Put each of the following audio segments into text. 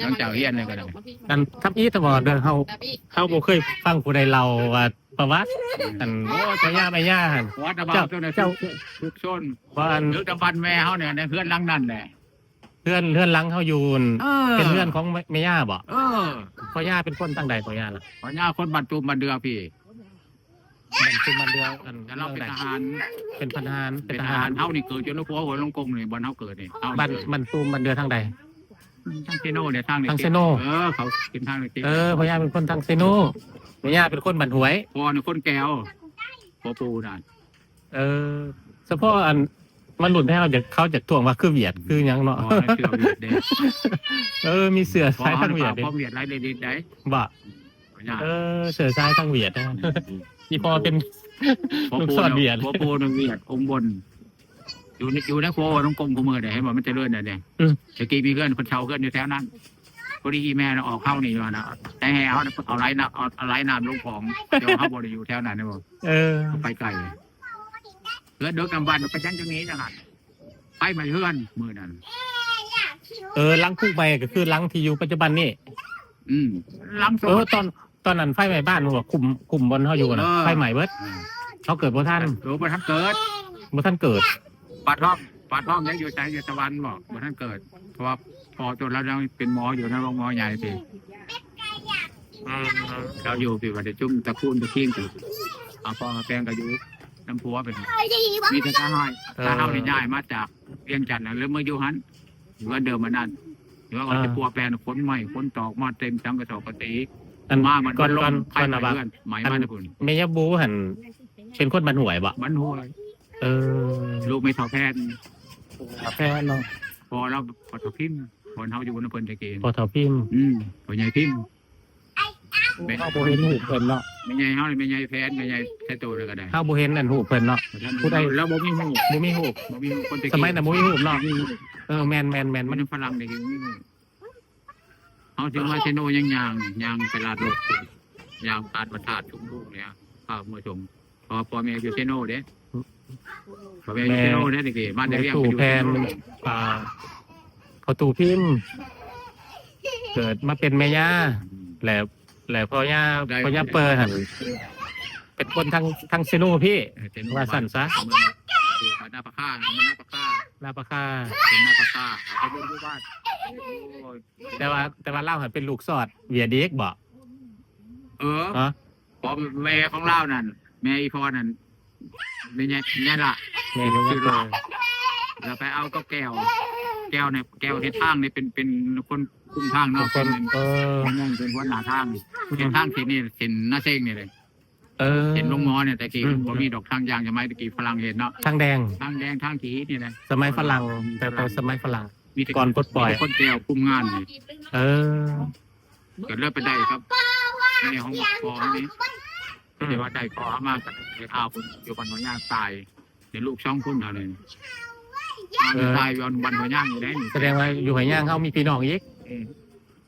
หลังจากเฮียนเลยก็ได้ กันทับอีตะบอดเด้อเฮาบ่เคยฟังผู้ใดเล่าว่าประวัติอันโอ้พญาแม่ย่าหั่น วัดตะบานเจ้าทุกโซน ว่าอัน นึกตะบันแม่เขาเนี่ยในเพื่อนหลังนั่นแหละ เพื่อนหลังเฮาอยู่นั่นเป็นเพื่อนของแม่ย่าบ่ เออ พ่อย่าเป็นคนตั้งใดพ่อย่าล่ะ พญาคนบันตูมบันเดือพี่ มันคือมันเดียวอัน แต่เราเป็นทหาร เป็นทหาร เป็นทหารเฮานี่เกิดจนลูกหัวหัวลงกงนี่บนเฮาเกิดนี่เฮา มันตูมมันเดือทางใด ทางเซโน่เนี่ยทาง ทางเซโน่ เขากินทางเลย พ่อย่าเป็นคนทางเซโนแม่ย่าเป็นคนบันหวย พอเนี่ยคนแก้วพอปูน่ะ เฉพาะอันมันหลุดให้เขาจะถ่วงว่าคือเวียดคือหยังเนาะ พอเสือเวียดเด้ มีเสือ พอ สาย เขา ทางเวียด พอเวียดไรเด็ดได้ บ่ พญา เสือสายทางเวียดนะอีพอเป็น พอ ลูก ปู ศรเวียด พอปูนเวียดองบนอยู่ในโค้งกลมกูมือเนี่ยให้มันจะเลื่อนเนี่ยตะกี้มีเพื่อนคนเช่าเพื่อนอยู่แถวนั้นพอดีแม่เราออกเข้านี่มานะแต่ให้เอาไล่น้ำเอาไล่น้ำลงของเดี๋ยวเขาบริอยู่แถวนั้นเนี่ยบอกไปไกลเพื่อนเด็กกำบันไปจังจังนี้จังหันไปมาเพื่อนมือนั้น ลังคุกใบก็คือลังที่อยู่ปัจจุบันนี่ ล้ำโซ่ ตอนนั้นไฟไหม้บ้านหัวคุมบนเขาอยู่นะไฟไหม้เบิดเขาเกิดบ่ท่าน หรือบ่ท่านเกิด บ่ท่านเกิด ปาท้องยังอยู่ใจอยู่ตะวันบอกบ่ท่านเกิดเพราะว่าพอจนแล้วยังเป็นหมออยู่ในโรงหมอใหญ่พี่เราอยู่พี่วันเดจุ่มตะคูนตะคิงอยู่เอาฟองเอาแป้งก็อยู่น้ำพัวเป็นมีแต่ข้าห้อยข้าเฮานี่ย้ายมาจากเวียงจันทร์หรือเมื่ออยู่หันหรือว่าเดิมมานั่นหรือว่าเขาจะปัวแปลนขนใหม่ขนตอกมาเต็มจังกระสอบกระตีมามัน ก่อน ไผ่เพื่อนไหมมาตะคุณ เมยบูหันเป็นคนบันหวยบ่ มันหัว ลูกไม่ทอแพทย์ แพ้เนาะ พอเราพอทอพิมพ์พอเขาอยู่บนเพิ่นตะเกีย พอเถาพิมพ์ พอใหญ่พิมพ์ ข้าวโบเห็นหูเพิ่นเนาะ ไม่ใหญ่เขาเลยไม่ใหญ่แพทย์ไม่ใหญ่แค่โตเลยก็ได้ ข้าวโบเห็นอันหูเพิ่นเนาะ ผู้ใด แล้วบ่มีหู บ่มีหู บ่มีหูคนตะ ส เกี มัยนั้นบ่มีหูเนาะแมน มั มัน น ฝรั่งเด็กมีหูเขาถึงมาเซโนยังยางไปลาดโลกยางตาดประทาดชุมลูกเนี่ยข้าวเมื่อชมพอแม่อยู่เซโนเด้พอแม่อยู่เซโนเด้ตะเกียบ้านเด็กเรียก ตู้ ไปอยู่ แพ เซ น โน เขาตู้พิมพ์เกิดมาเป็นแม่ย่าแล้วพ่อย่าเปิดหันเป็นคนทางเซโนพี่ว่าสั่นซะ หน้าปลาค่าหน้าปลาค่า ลาปะคา เป็นหน้าปลาค่าเขาเป็นผู้บ้าน แต่ว่าเล่าหันเป็นลูกสอดเวียเด็กบ่ ฮะ พอแม่ของเล่านั่นแม่อีพอนั่นไม่ใช่ละ แม่เขาเปิด เราไปเอาก็แก้วเนี่ยแก้วเฮ็ดทางเนี่ยเป็นคนคุมทางเนาะ คน มองเป็นหัวหน้าทางเฮ็ดทางเส้นนี่เส้นหน้าเส้งนี่เลยเส้นลงมอเนี่ยแต่กี้บ่มีดอกทางยางสมัยตะกี้ฝรั่งเห็นเนาะ ทางแดง ทางแดงทางขีนี่แหละ สมัยฝรั่งแต่สมัยฝรั่ง มีแต่ ก่อนปลดปล่อย คนแก้วคุมงานนี่ ก็เลิกไปได้ครับในห้องพอนี้แต่ว่าได้พอมากกับไอ้ข้าวคุณอยู่บ้านหัวย่างตายเดี๋ยวลูกช่องคุณเท่านั้นตายวันหัวย่างอยู่ได้ แสดงว่าอยู่ไหย่างเขามีพี่น้องอีก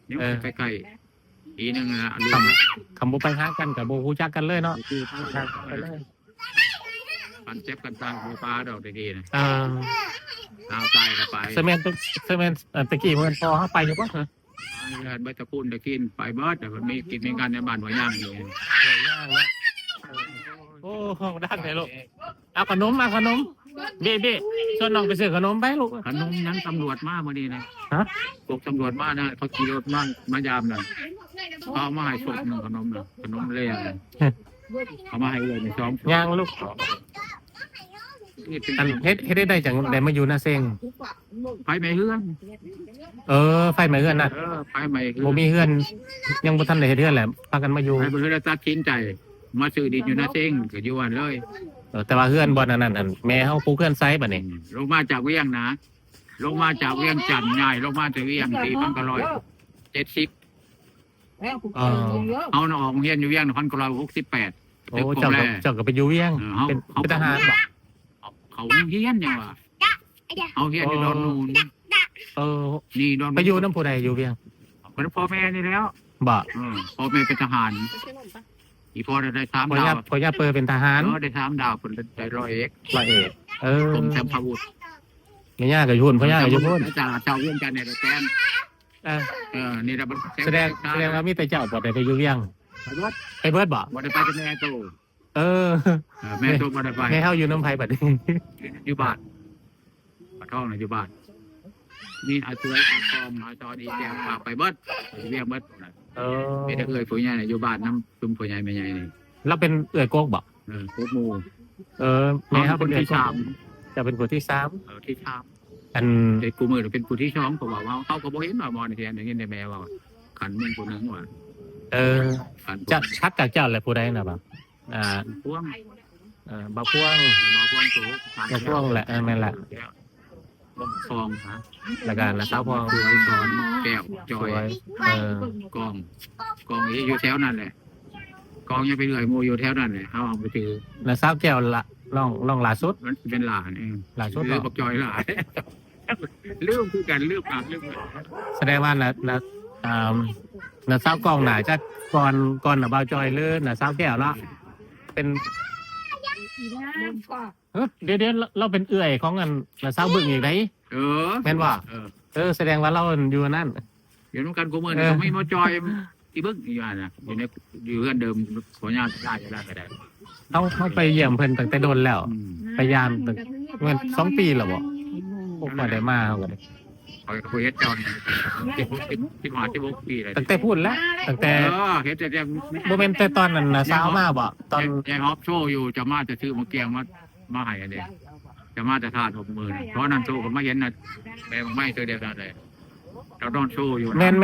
นี่ใกล้ๆอีนึงนะลูก คำบุไปหากันกับโบฮูจักกันเลยเนาะ คือกันเจ็บกันตายหัวปลาดอกดีๆนะเอาตายกันไป เซเมนตะกี้มันพอเข้าไปอยู่ปะ ใบตะพูนตะกินไปเบิร์ดแต่มันมีกินมีงานในบ้านหัวย่างอยู่ โอ้ห้องดังเลยลูกเอาขนมเบ้ชวนน้องไปซื้อขนมไปลูก ขนมยังตำรวจมาเมื่อนี้นะพวกตำรวจมานะเขาขี่รถมายามเลยเขามาให้ชกหนึ่งขนมนะขนมเลี้ยงเขามาให้เลยในซ้อม ย่างลูก นี่เป็น อันเฮ็ดได้จังได้มาอยู่หน้าเซ็ง ไฟไหม้เฮือน ไฟไหม้เฮือนน่ะ ไฟไหม้เฮื บ่มีเฮือนยังบ่ทันได้เฮ็ดเฮือนแหละพากันมาอยู่ ไฟไหม้เฮือนตัดสินใจ มาซื้อดินอยู่หน้าเซ้งก็อยู่วันเลย แต่ว่าเฮือนบ่อนนั่นอันแม่เฮาปลูกเฮือนไซบัดนี้ ลงมาจากเวียงนะลงมาจากเวียงจันทน์ง่ายลงมาจากเวียง4,970เอาออกเฮียนอยู่เวียง1,968 โอ้เจ้าก็ไปอยู่เวียงเป็นทหารบ่ เขาเฮียนยังวะเอาเฮียนอยู่ดอนนูนนี่ดอน ไปอยู่น้ำผู้ใดอยู่เวียง เป็นพ่อแม่นี่แล้ว บ่ พ่อแม่เป็นทหารอีพ่อได้3 ดาว พ่อย่าเปิดเป็นทหาร ได้3 ดาวผลได้100 เอก ร้อยเอก ผมแชมป์พาวุฒิ แม่ย่าก็อยู่พุ่นพ่อย่าก็อยู่พุ่น จากเจ้าเวียงจันทน์เนี่ยแต้ม เออ นี่เรา แสดงว่ามีแต่เจ้าบ่ได้ไปอยู่เวียงไปเบิดบ่ บ่ได้ไปกับแม่โต เออ แม่โตบ่ได้ไป แม่เฮาอยู่น้ำไผบัดนี้ อยู่บ้านปะท้องน่ะอยู่บ้านนี่อาตัวอาคอมอาจอดีแจงฝากไปเบิดเรียกเบิด เออ เป็นเอ้ยผู้ใหญ่น่ะอยู่บ้านน้ำซุ่มผู้ใหญ่แม่ใหญ่นี่ เราเป็นเอื้อยโกกบ่ โคตรหมู่ เออแม่เฮา ค เป็น น เอื้อย ที่ โกก 3 จะเป็นผู้ที่สาม ที่3 อัน แต่กูมือเป็นผู้ที่2ก็บอกว่าเขาก็บ่เห็นว่ามอนี่แท้อย่างนี้ในแม่ว่าขันมึงผู้นึงว่า เออ ขัน จะชัดจากเจ้าแหละผู้ใดน่ะบ่พวง บ่าวพ่วง มาพวงโต บ่าวพ่วงแหละแม่นแหละ บ่ฟองฮะ แล้วก็นะสาวพ่วง สวยสอนแก้วจ ส อย วยเออก องอยู่แถวนั้นแหละกองยังไปเหนื่อยโมอยู่แถวนั้นแหละเฮาเอาไปถือ นะสาวแก้วละน้องล่าสุด มันเป็นหลานเอง ล่าสุด เลื บ่ อกบอกจอยหลานลืมคือกันลืมปากลืม แสดงว่านะนะสาวกล้องน่ะจะก่อนน่ะบ่าวจอยหรือน่ะสาวแก้วเนาะเป็นเดี๋ยวเราเป็นเอื้อยของอันน่ะสาวบึ้งอีกได แม่นว่า แสดงว่าเราอยู่นั่น อยู่น้ำกันกูมือนี่ก็ไม่มาจอยอีบึ้งอีกอย่างนะอยู่เพื่อนเดิมขอญาตได้จะได้ก็ได้ เขาไปเยี่ยมเพิ่นตั้งแต่โดนแล้วพยายามตั้งเงิน2 ปีแล้วบ่พวกบ่ได้มาเขาก็ได้ คอยคุยเฮ็ดเจ้านี่16ปีเลย ตั้งแต่พูดแล้วตั้งแต่ เฮ็ดแต่ บ่แม่นแต่ตอนนั้นน่ะสาวมาบ่ตอน ยังออฟโชว์อยู่จะมาจะซื้อมาเกียงมาให้อันเดียจะมาจะทาด60,000เพราะนั่นโชว์ผมไม่เห็นนะแม่ไม่เจอเดียวกันเลยเรานอนโชว์อยู่ แม่น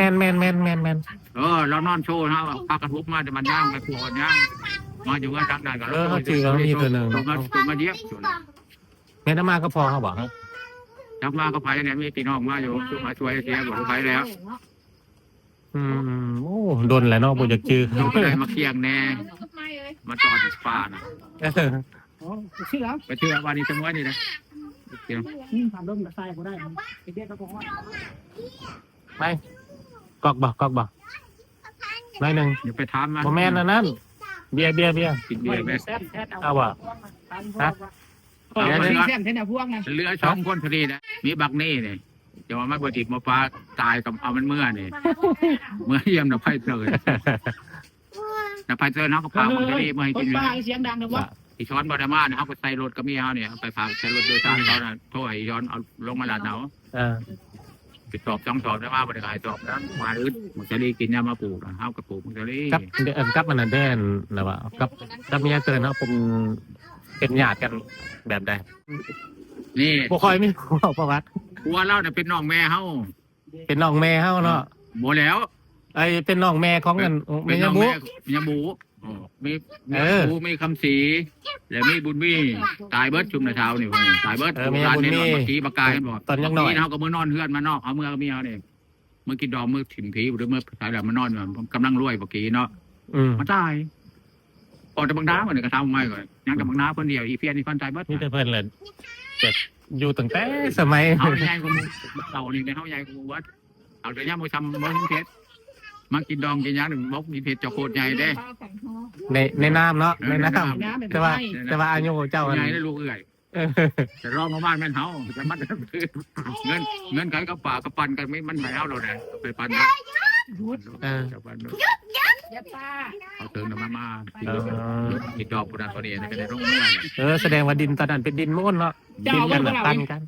เรานอนโชว์นะพากันทุบมาจะมันย่างไปปวดย่างมาอยู่กันทักได้กันตัวมาเย็บ แม่นมาก็พอเขาบอก จักมาก็ไปเนี่ยมีพี่น้องมาอยู่มาช่วยเสียบอกไปแล้ว โอ้โดนแหละเนาะบ่อยากจื้อ เราได้มาเคียงแน่มาจอดป่านะไปเชื่อวันนี้จังหวะนี้นะเสียง ทำร่มกับทรายก็ได้ไปเรียกกระป๋อง ไปกอกบ่หน่อยนึง อย่าไปถามมัน บ่แม่นอันนั้นเบียร์ กินเบียร์ไป แซ่บแซ่บ เอาบ่ แซ่บเท่าไหร่พวกนะ เหลือ2 คนพอดีนะมีบักนี่เนี่ยจะว่ามาบดิบมาปลาตายกับเอามันเมื่อเนี่ยเมื่อเยี่ยมนะไพ่เตยนะไพ่เตยเขาก็พามันก็ดีมาให้ ค กิ น น บ้าเสียงดังนะวะ อีช้อนบอดามาเนี่ยเขาก็ใส่รถกับเมียเขาเนี่ยไปพาใส่รถโดยสารเขาน่ะโทษอีช้อนเอาลงมาลาดเหนาไปสอบ2 สอบได้มาบริการสอบแล้วมาอึดมันจะรีกินยามาปลูกเฮากับปลูกมันจะรี กับมันนั่นแดนนะว่ากับเมียเกินเนาะเป็นญาติกันแบบใด นี่ บ่ค่อยมีประวัติ ผัวเราเนี่ยเป็นน้องแม่เฮา เป็นน้องแม่เฮาเนาะ บ่แล้ว ไอ้เป็นน้องแม่ของกัน เป็ แม่ นน้ ยะ อง บุ แม่ยาบูมีบูมีคำศรีแล้วมีบุญมีตายเบิดชุมในเช้านี่ตายเบิดร้านนี้นอนบักกี้บักกายบอก ตอนยังน้อย เฮาก็มื้อนอนเฮือนมานอกเอาเมื่อเมียเนี่ยเมื่อกินดอกมื้อถิ่มผีหรือเมื่อตายแล้วมานอนกำลังรวยบักกี้เนาะมาตายพอจะบังน้ามันก็ทำไม่ก่อนยังกับบังน้าคนเดียวอีเพียนนี่คนตายเบิด นี่แต่เพิ่นแหละแบบอยู่ตั้งแต่สมัย เฮาใหญ่กว่าเต่านี่เฮาใหญ่กว่าวัดเอาแต่ย่ามาทำบ่เพชรมากินดองกินยาหนึ่งบกมีเพชรเจ้าโคตรใหญ่เด้ ในน้ำเนาะในน้ำแต่ว่าอายุเจ้า ใหญ่ได้ลูกเอื่อยจะร้องมาบ้านแม่นเฮาจะมัดเงินกันกับป่ากับปันกันไม่มันไม่เอาเราเนี่ยไปปันจะปัน ยับตา เอาเติมน้ำมากินดอกปุระตัวนี้ก็ได้ร่องเมื่อ แสดงว่าดินตอนนั้นเป็นดินโม่นเนาะดินกันตันกัน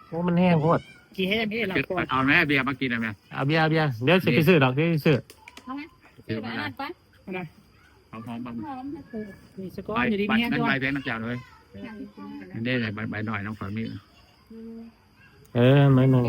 โอ้มันแห้งโคตร กี่ให้ไม่เราก่อน เอาแม่เบียร์มากินได้ไหม เอาเบียร์เดี๋ยวสิไปซื้อดอกที่ซื้อ ซื้อมาเอาหอมบาง มีสกอ ใบ ร์อยู่ดี ใบ เนี่ย นั่น ด้วย ใบแพงน้ำจ่าเลยได้เลยใบหน่อยน้องฝามี หน่อยหนึ่ง